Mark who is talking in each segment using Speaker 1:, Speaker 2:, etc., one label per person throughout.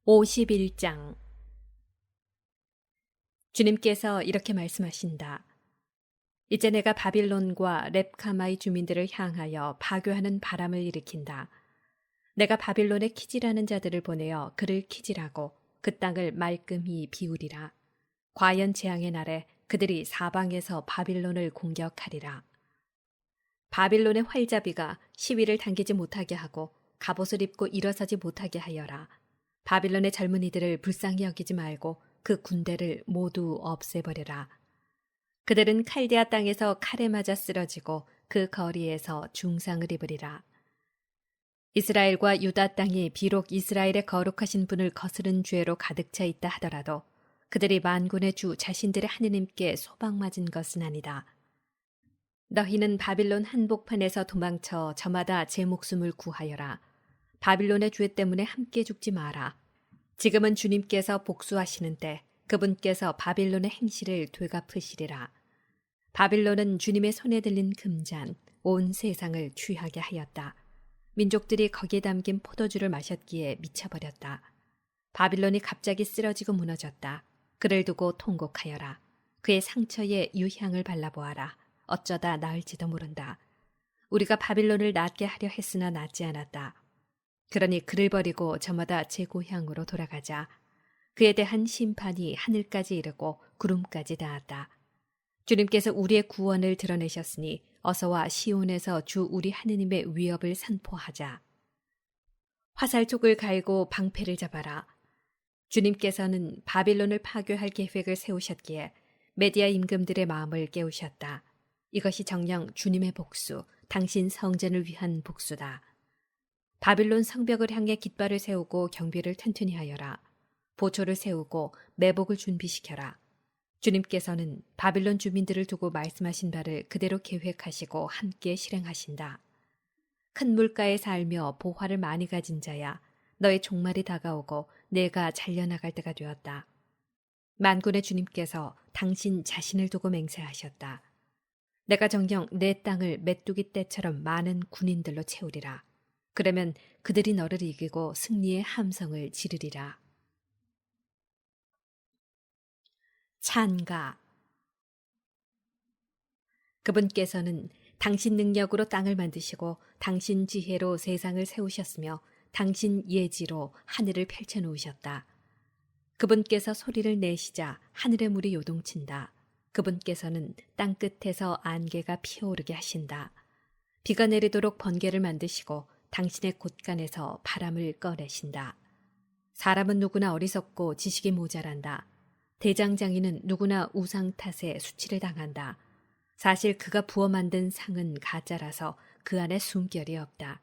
Speaker 1: 51장. 주님께서 이렇게 말씀하신다. 이제 내가 바빌론과 렙카마의 주민들을 향하여 파괴하는 바람을 일으킨다. 내가 바빌론에 키질하는 자들을 보내어 그를 키질하고 그 땅을 말끔히 비우리라. 과연 재앙의 날에 그들이 사방에서 바빌론을 공격하리라. 바빌론의 활자비가 시위를 당기지 못하게 하고 갑옷을 입고 일어서지 못하게 하여라. 바빌론의 젊은이들을 불쌍히 여기지 말고 그 군대를 모두 없애버려라. 그들은 칼디아 땅에서 칼에 맞아 쓰러지고 그 거리에서 중상을 입으리라. 이스라엘과 유다 땅이 비록 이스라엘의 거룩하신 분을 거스른 죄로 가득 차 있다 하더라도 그들이 만군의 주 자신들의 하느님께 소방맞은 것은 아니다. 너희는 바빌론 한복판에서 도망쳐 저마다 제 목숨을 구하여라. 바빌론의 죄 때문에 함께 죽지 마라. 지금은 주님께서 복수하시는 때 그분께서 바빌론의 행실을 되갚으시리라. 바빌론은 주님의 손에 들린 금잔, 온 세상을 취하게 하였다. 민족들이 거기에 담긴 포도주를 마셨기에 미쳐버렸다. 바빌론이 갑자기 쓰러지고 무너졌다. 그를 두고 통곡하여라. 그의 상처에 유향을 발라보아라. 어쩌다 나을지도 모른다. 우리가 바빌론을 낫게 하려 했으나 낫지 않았다. 그러니 그를 버리고 저마다 제 고향으로 돌아가자. 그에 대한 심판이 하늘까지 이르고 구름까지 닿았다. 주님께서 우리의 구원을 드러내셨으니 어서와 시온에서 주 우리 하느님의 위협을 선포하자. 화살촉을 갈고 방패를 잡아라. 주님께서는 바빌론을 파괴할 계획을 세우셨기에 메디아 임금들의 마음을 깨우셨다. 이것이 정녕 주님의 복수, 당신 성전을 위한 복수다. 바빌론 성벽을 향해 깃발을 세우고 경비를 튼튼히 하여라. 보초를 세우고 매복을 준비시켜라. 주님께서는 바빌론 주민들을 두고 말씀하신 바를 그대로 계획하시고 함께 실행하신다. 큰 물가에 살며 보화를 많이 가진 자야, 너의 종말이 다가오고 내가 잘려나갈 때가 되었다. 만군의 주님께서 당신 자신을 두고 맹세하셨다. 내가 정녕 내 땅을 메뚜기 떼처럼 많은 군인들로 채우리라. 그러면 그들이 너를 이기고 승리의 함성을 지르리라. 찬가. 그분께서는 당신 능력으로 땅을 만드시고 당신 지혜로 세상을 세우셨으며 당신 예지로 하늘을 펼쳐놓으셨다. 그분께서 소리를 내시자 하늘의 물이 요동친다. 그분께서는 땅끝에서 안개가 피어오르게 하신다. 비가 내리도록 번개를 만드시고 당신의 곳간에서 바람을 꺼내신다. 사람은 누구나 어리석고 지식이 모자란다. 대장장이는 누구나 우상 탓에 수치를 당한다. 사실 그가 부어 만든 상은 가짜라서 그 안에 숨결이 없다.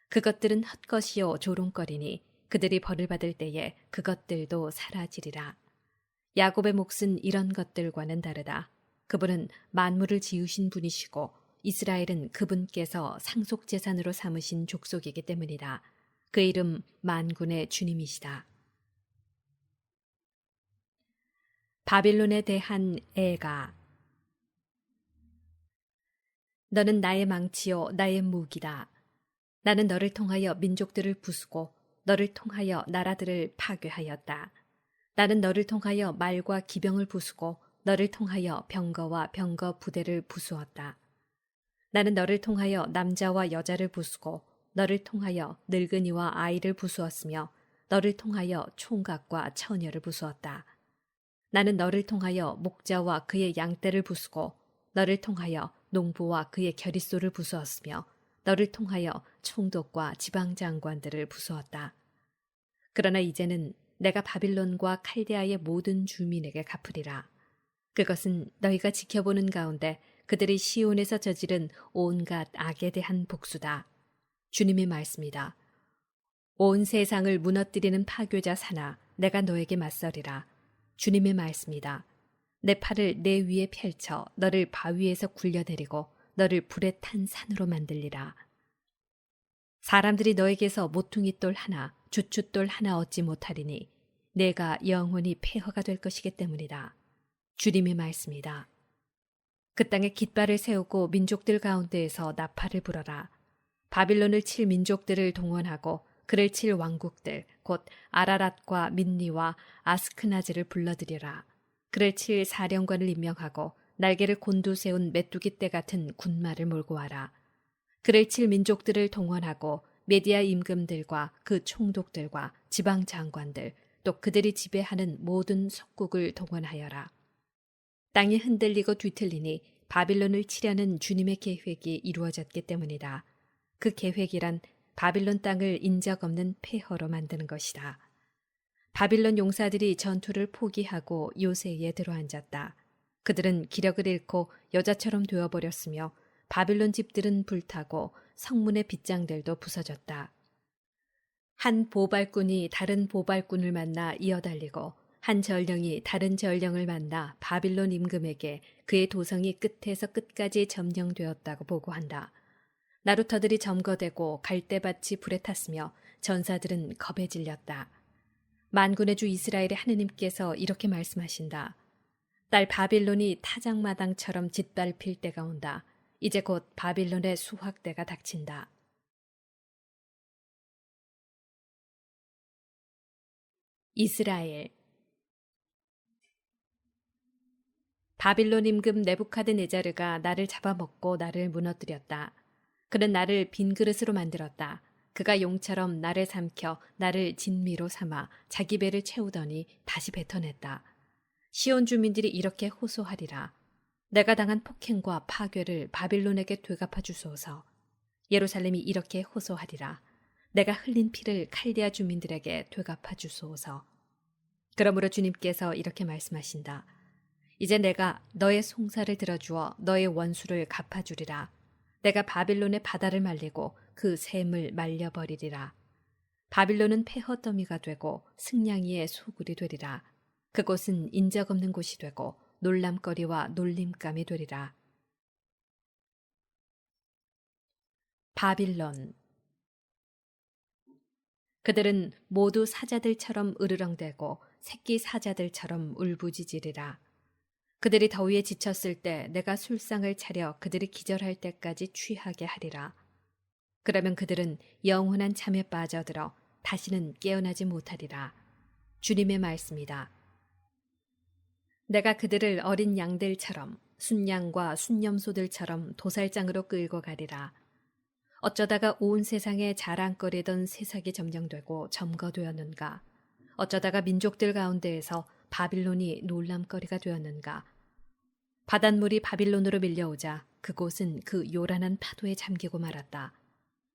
Speaker 1: 그것들은 헛것이요 조롱거리니 그들이 벌을 받을 때에 그것들도 사라지리라. 야곱의 몫은 이런 것들과는 다르다. 그분은 만물을 지으신 분이시고 이스라엘은 그분께서 상속재산으로 삼으신 족속이기 때문이다. 그 이름 만군의 주님이시다. 바빌론에 대한 애가. 너는 나의 망치요 나의 무기다. 나는 너를 통하여 민족들을 부수고 너를 통하여 나라들을 파괴하였다. 나는 너를 통하여 말과 기병을 부수고 너를 통하여 병거와 병거 부대를 부수었다. 나는 너를 통하여 남자와 여자를 부수고 너를 통하여 늙은이와 아이를 부수었으며 너를 통하여 총각과 처녀를 부수었다. 나는 너를 통하여 목자와 그의 양떼를 부수고 너를 통하여 농부와 그의 겨릿소를 부수었으며 너를 통하여 총독과 지방장관들을 부수었다. 그러나 이제는 내가 바빌론과 칼데아의 모든 주민에게 갚으리라. 그것은 너희가 지켜보는 가운데 그들이 시온에서 저지른 온갖 악에 대한 복수다. 주님의 말씀이다. 온 세상을 무너뜨리는 파괴자 사나 내가 너에게 맞서리라. 주님의 말씀이다. 내 팔을 내 위에 펼쳐 너를 바위에서 굴려내리고 너를 불에 탄 산으로 만들리라. 사람들이 너에게서 모퉁이돌 하나, 주춧돌 하나 얻지 못하리니 내가 영원히 폐허가 될 것이기 때문이다. 주님의 말씀이다. 그 땅에 깃발을 세우고 민족들 가운데에서 나팔을 불어라. 바빌론을 칠 민족들을 동원하고 그를 칠 왕국들 곧 아라랏과 민니와 아스크나즈를 불러들여라. 그를 칠 사령관을 임명하고 날개를 곤두세운 메뚜기 떼 같은 군마를 몰고 와라. 그를 칠 민족들을 동원하고 메디아 임금들과 그 총독들과 지방 장관들 또 그들이 지배하는 모든 속국을 동원하여라. 땅이 흔들리고 뒤틀리니 바빌론을 치려는 주님의 계획이 이루어졌기 때문이다. 그 계획이란 바빌론 땅을 인적 없는 폐허로 만드는 것이다. 바빌론 용사들이 전투를 포기하고 요새에 들어앉았다. 그들은 기력을 잃고 여자처럼 되어버렸으며 바빌론 집들은 불타고 성문의 빗장들도 부서졌다. 한 보발꾼이 다른 보발꾼을 만나 이어달리고 한 전령이 다른 전령을 만나 바빌론 임금에게 그의 도성이 끝에서 끝까지 점령되었다고 보고한다. 나루터들이 점거되고 갈대밭이 불에 탔으며 전사들은 겁에 질렸다. 만군의 주 이스라엘의 하느님께서 이렇게 말씀하신다. 딸 바빌론이 타작마당처럼 짓밟힐 때가 온다. 이제 곧 바빌론의 수확 때가 닥친다. 이스라엘 바빌론 임금 네부카드네자르가 나를 잡아먹고 나를 무너뜨렸다. 그는 나를 빈 그릇으로 만들었다. 그가 용처럼 나를 삼켜 나를 진미로 삼아 자기 배를 채우더니 다시 뱉어냈다. 시온 주민들이 이렇게 호소하리라. 내가 당한 폭행과 파괴를 바빌론에게 되갚아 주소서. 예루살렘이 이렇게 호소하리라. 내가 흘린 피를 칼디아 주민들에게 되갚아 주소서. 그러므로 주님께서 이렇게 말씀하신다. 이제 내가 너의 송사를 들어주어 너의 원수를 갚아주리라. 내가 바빌론의 바다를 말리고 그 샘을 말려버리리라. 바빌론은 폐허더미가 되고 승냥이의 소굴이 되리라. 그곳은 인적 없는 곳이 되고 놀람거리와 놀림감이 되리라. 바빌론 그들은 모두 사자들처럼 으르렁대고 새끼 사자들처럼 울부짖으리라. 그들이 더위에 지쳤을 때 내가 술상을 차려 그들이 기절할 때까지 취하게 하리라. 그러면 그들은 영원한 잠에 빠져들어 다시는 깨어나지 못하리라. 주님의 말씀이다. 내가 그들을 어린 양들처럼 순양과 순념소들처럼 도살장으로 끌고 가리라. 어쩌다가 온 세상에 자랑거리던 세상이 점령되고 점거되었는가? 어쩌다가 민족들 가운데에서 바빌론이 놀람거리가 되었는가? 바닷물이 바빌론으로 밀려오자 그곳은 그 요란한 파도에 잠기고 말았다.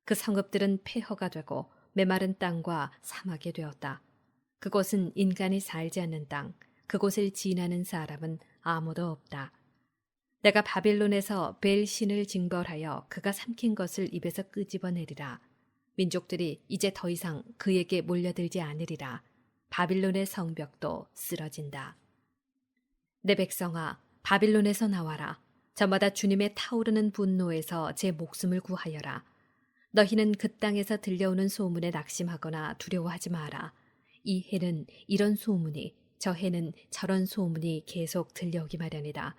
Speaker 1: 그 성읍들은 폐허가 되고 메마른 땅과 사막이 되었다. 그곳은 인간이 살지 않는 땅, 그곳을 지나는 사람은 아무도 없다. 내가 바빌론에서 벨신을 징벌하여 그가 삼킨 것을 입에서 끄집어내리라. 민족들이 이제 더 이상 그에게 몰려들지 않으리라. 바빌론의 성벽도 쓰러진다. 내 백성아, 바빌론에서 나와라. 저마다 주님의 타오르는 분노에서 제 목숨을 구하여라. 너희는 그 땅에서 들려오는 소문에 낙심하거나 두려워하지 마라. 이 해는 이런 소문이, 저 해는 저런 소문이 계속 들려오기 마련이다.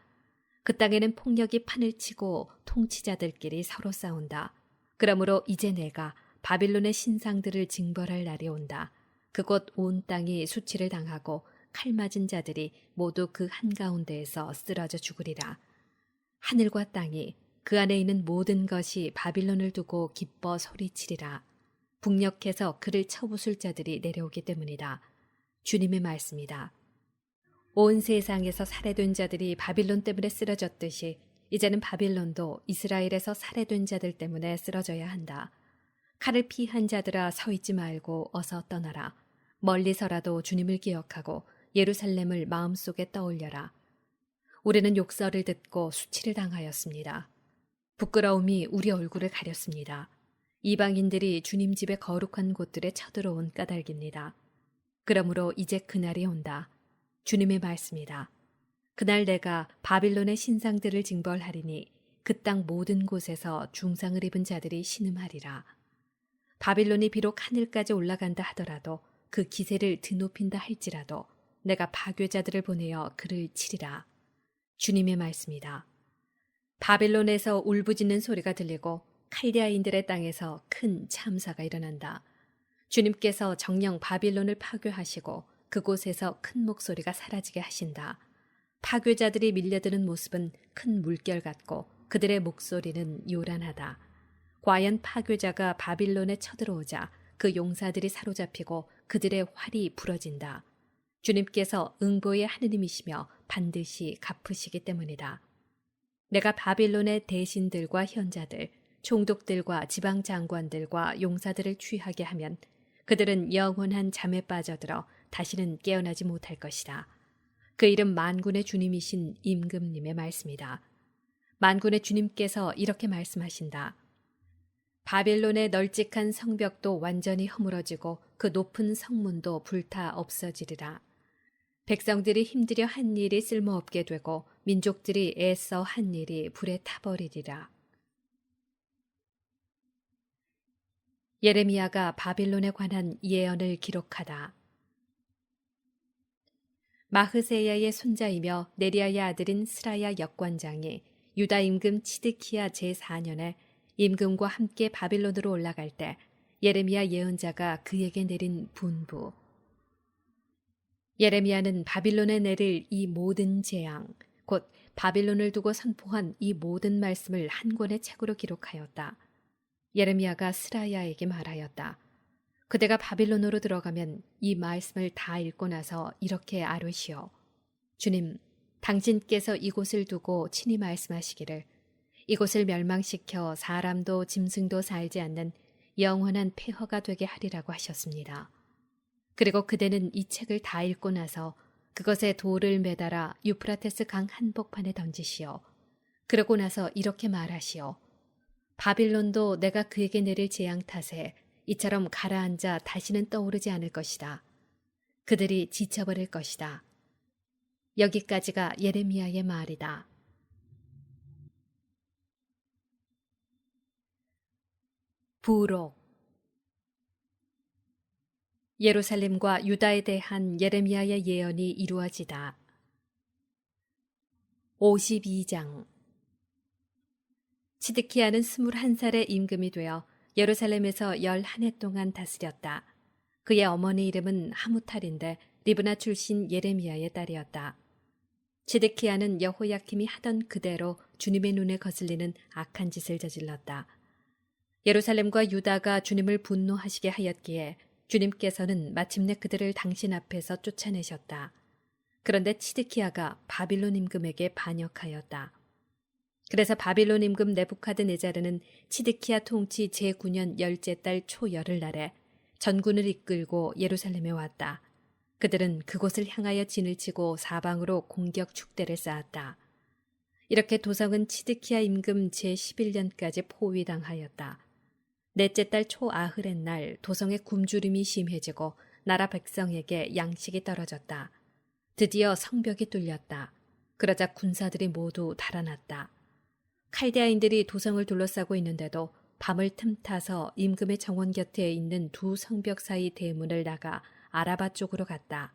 Speaker 1: 그 땅에는 폭력이 판을 치고 통치자들끼리 서로 싸운다. 그러므로 이제 내가 바빌론의 신상들을 징벌할 날이 온다. 그곳 온 땅이 수치를 당하고 칼 맞은 자들이 모두 그 한가운데에서 쓰러져 죽으리라. 하늘과 땅이 그 안에 있는 모든 것이 바빌론을 두고 기뻐 소리치리라. 북녘에서 그를 쳐부술 자들이 내려오기 때문이다. 주님의 말씀이다. 온 세상에서 살해된 자들이 바빌론 때문에 쓰러졌듯이 이제는 바빌론도 이스라엘에서 살해된 자들 때문에 쓰러져야 한다. 칼을 피한 자들아 서 있지 말고 어서 떠나라. 멀리서라도 주님을 기억하고 예루살렘을 마음속에 떠올려라. 우리는 욕설을 듣고 수치를 당하였습니다. 부끄러움이 우리 얼굴을 가렸습니다. 이방인들이 주님 집의 거룩한 곳들에 쳐들어온 까닭입니다. 그러므로 이제 그날이 온다. 주님의 말씀이다. 그날 내가 바빌론의 신상들을 징벌하리니 그 땅 모든 곳에서 중상을 입은 자들이 신음하리라. 바빌론이 비록 하늘까지 올라간다 하더라도 그 기세를 드높인다 할지라도 내가 파괴자들을 보내어 그를 치리라. 주님의 말씀이다. 바빌론에서 울부짖는 소리가 들리고 칼디아인들의 땅에서 큰 참사가 일어난다. 주님께서 정령 바빌론을 파괴하시고 그곳에서 큰 목소리가 사라지게 하신다. 파괴자들이 밀려드는 모습은 큰 물결 같고 그들의 목소리는 요란하다. 과연 파괴자가 바빌론에 쳐들어오자 그 용사들이 사로잡히고 그들의 활이 부러진다. 주님께서 응보의 하느님이시며 반드시 갚으시기 때문이다. 내가 바빌론의 대신들과 현자들, 총독들과 지방 장관들과 용사들을 취하게 하면 그들은 영원한 잠에 빠져들어 다시는 깨어나지 못할 것이다. 그 이름 만군의 주님이신 임금님의 말씀이다. 만군의 주님께서 이렇게 말씀하신다. 바빌론의 널찍한 성벽도 완전히 허물어지고 그 높은 성문도 불타 없어지리라. 백성들이 힘들여 한 일이 쓸모없게 되고 민족들이 애써 한 일이 불에 타버리리라. 예레미야가 바빌론에 관한 예언을 기록하다. 마흐세야의 손자이며 네리야의 아들인 스라야 역관장이 유다 임금 치드키야 제4년에 임금과 함께 바빌론으로 올라갈 때 예레미야 예언자가 그에게 내린 분부. 예레미야는 바빌론에 내릴 이 모든 재앙, 곧 바빌론을 두고 선포한 이 모든 말씀을 한 권의 책으로 기록하였다. 예레미야가 스라야에게 말하였다. 그대가 바빌론으로 들어가면 이 말씀을 다 읽고 나서 이렇게 아뢰시오. 주님, 당신께서 이곳을 두고 친히 말씀하시기를 이곳을 멸망시켜 사람도 짐승도 살지 않는 영원한 폐허가 되게 하리라고 하셨습니다. 그리고 그대는 이 책을 다 읽고 나서 그것에 돌을 매달아 유프라테스 강 한복판에 던지시오. 그러고 나서 이렇게 말하시오. 바빌론도 내가 그에게 내릴 재앙 탓에 이처럼 가라앉아 다시는 떠오르지 않을 것이다. 그들이 지쳐버릴 것이다. 여기까지가 예레미야의 말이다. 부록. 예루살렘과 유다에 대한 예레미야의 예언이 이루어지다. 52장. 치드키야는 21살의 임금이 되어 예루살렘에서 11해 동안 다스렸다. 그의 어머니 이름은 하무탈인데 리브나 출신 예레미야의 딸이었다. 치드키야는 여호야킴이 하던 그대로 주님의 눈에 거슬리는 악한 짓을 저질렀다. 예루살렘과 유다가 주님을 분노하시게 하였기에 주님께서는 마침내 그들을 당신 앞에서 쫓아내셨다. 그런데 치드키야가 바빌론 임금에게 반역하였다. 그래서 바빌론 임금 네부카드네자르는 치드키야 통치 제9년 열째 달 초열흘날에 전군을 이끌고 예루살렘에 왔다. 그들은 그곳을 향하여 진을 치고 사방으로 공격 축대를 쌓았다. 이렇게 도성은 치드키야 임금 제11년까지 포위당하였다. 넷째 달 초아흐렛 날 도성의 굶주림이 심해지고 나라 백성에게 양식이 떨어졌다. 드디어 성벽이 뚫렸다. 그러자 군사들이 모두 달아났다. 칼데아인들이 도성을 둘러싸고 있는데도 밤을 틈타서 임금의 정원 곁에 있는 두 성벽 사이 대문을 나가 아라바 쪽으로 갔다.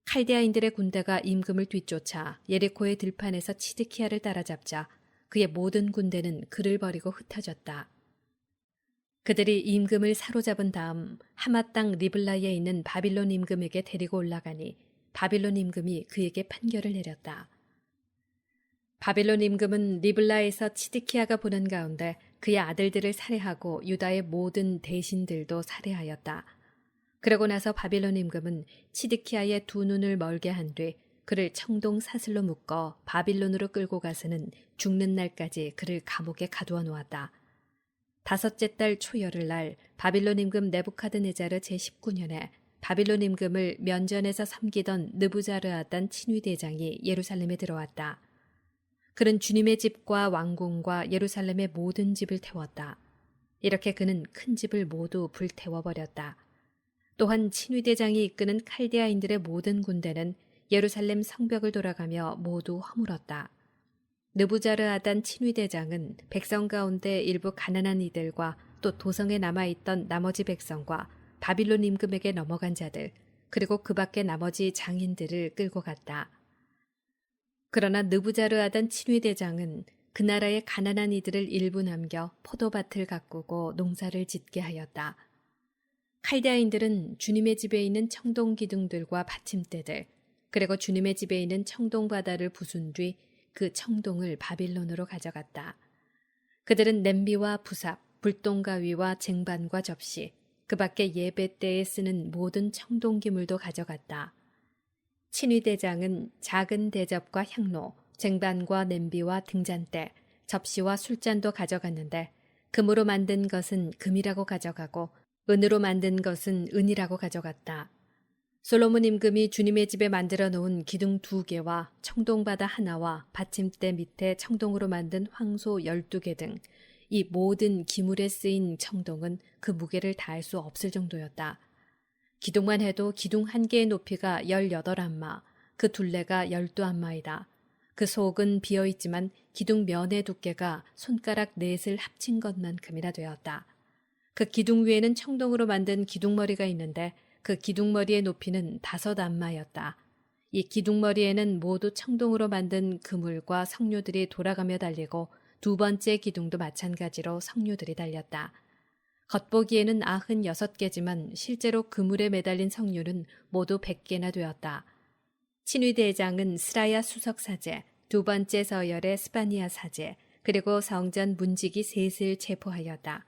Speaker 1: 칼데아인들의 군대가 임금을 뒤쫓아 예리코의 들판에서 치드키야를 따라잡자 그의 모든 군대는 그를 버리고 흩어졌다. 그들이 임금을 사로잡은 다음 하맛 땅 리블라에 있는 바빌론 임금에게 데리고 올라가니 바빌론 임금이 그에게 판결을 내렸다. 바빌론 임금은 리블라에서 치드키야가 보는 가운데 그의 아들들을 살해하고 유다의 모든 대신들도 살해하였다. 그러고 나서 바빌론 임금은 치드키야의 두 눈을 멀게 한 뒤 그를 청동 사슬로 묶어 바빌론으로 끌고 가서는 죽는 날까지 그를 감옥에 가두어 놓았다. 다섯째 달 초열흘날 바빌론 임금 네부카드네자르 제19년에 바빌론 임금을 면전에서 섬기던 느부자르아단 친위대장이 예루살렘에 들어왔다. 그는 주님의 집과 왕궁과 예루살렘의 모든 집을 태웠다. 이렇게 그는 큰 집을 모두 불태워버렸다. 또한 친위대장이 이끄는 칼데아인들의 모든 군대는 예루살렘 성벽을 돌아가며 모두 허물었다. 느부자르아단 친위대장은 백성 가운데 일부 가난한 이들과 또 도성에 남아있던 나머지 백성과 바빌론 임금에게 넘어간 자들 그리고 그 밖의 나머지 장인들을 끌고 갔다. 그러나 느부자르아단 친위대장은 그 나라의 가난한 이들을 일부 남겨 포도밭을 가꾸고 농사를 짓게 하였다. 칼데아인들은 주님의 집에 있는 청동 기둥들과 받침대들, 그리고 주님의 집에 있는 청동 바다를 부순 뒤 그 청동을 바빌론으로 가져갔다. 그들은 냄비와 부삽, 불똥가위와 쟁반과 접시, 그 밖에 예배 때에 쓰는 모든 청동 기물도 가져갔다. 친위대장은 작은 대접과 향로, 쟁반과 냄비와 등잔대, 접시와 술잔도 가져갔는데 금으로 만든 것은 금이라고 가져가고 은으로 만든 것은 은이라고 가져갔다. 솔로몬 임금이 주님의 집에 만들어 놓은 기둥 2개와 청동바다 하나와 받침대 밑에 청동으로 만든 황소 12개 등 이 모든 기물에 쓰인 청동은 그 무게를 다할 수 없을 정도였다. 기둥만 해도 기둥 1개의 높이가 18안마, 그 둘레가 12안마이다. 그 속은 비어있지만 기둥 면의 두께가 손가락 넷을 합친 것만큼이나 되었다. 그 기둥 위에는 청동으로 만든 기둥머리가 있는데 그 기둥머리의 높이는 5안마였다. 이 기둥머리에는 모두 청동으로 만든 그물과 석류들이 돌아가며 달리고 2번째 기둥도 마찬가지로 석류들이 달렸다. 겉보기에는 96개지만 실제로 그물에 매달린 석류는 모두 100개나 되었다. 친위대장은 스라야 수석사제, 2번째 서열의 스파니아 사제, 그리고 성전 문지기 셋을 체포하였다.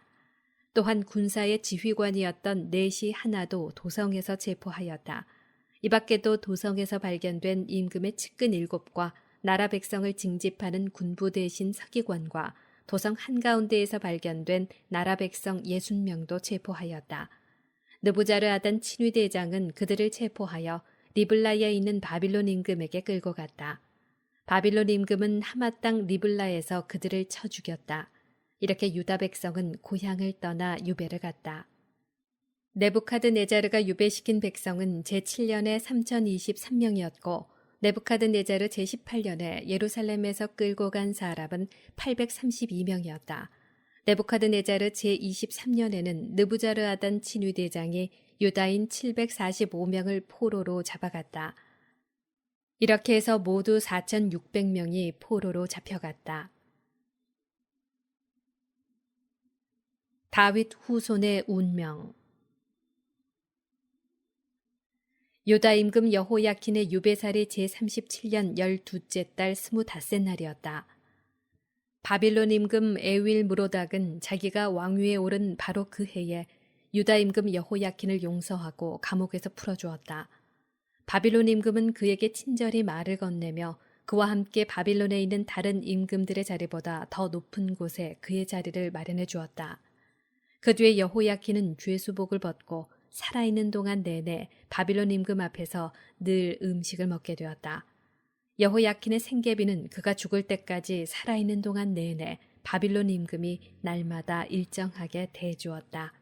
Speaker 1: 또한 군사의 지휘관이었던 넷이 하나도 도성에서 체포하였다. 이 밖에도 도성에서 발견된 임금의 측근 7과 나라 백성을 징집하는 군부 대신 서기관과 도성 한가운데에서 발견된 나라 백성 60명도 체포하였다. 느부자르아단 친위대장은 그들을 체포하여 리블라에 있는 바빌론 임금에게 끌고 갔다. 바빌론 임금은 하마 땅 리블라에서 그들을 쳐 죽였다. 이렇게 유다 백성은 고향을 떠나 유배를 갔다. 네부카드네자르가 유배시킨 백성은 제7년에 3023명이었고 네부카드네자르 제18년에 예루살렘에서 끌고 간 사람은 832명이었다. 네부카드네자르 제23년에는 느부자르아단 친위대장이 유다인 745명을 포로로 잡아갔다. 이렇게 해서 모두 4,600명이 포로로 잡혀갔다. 다윗 후손의 운명. 유다 임금 여호야킨의 유배살이 제37년 12째 달 25째 날이었다. 바빌론 임금 에윌 무로닥은 자기가 왕위에 오른 바로 그 해에 유다 임금 여호야킨을 용서하고 감옥에서 풀어주었다. 바빌론 임금은 그에게 친절히 말을 건네며 그와 함께 바빌론에 있는 다른 임금들의 자리보다 더 높은 곳에 그의 자리를 마련해 주었다. 그 뒤에 여호야킨은 죄수복을 벗고 살아있는 동안 내내 바빌론 임금 앞에서 늘 음식을 먹게 되었다. 여호야킨의 생계비는 그가 죽을 때까지 살아있는 동안 내내 바빌론 임금이 날마다 일정하게 대주었다.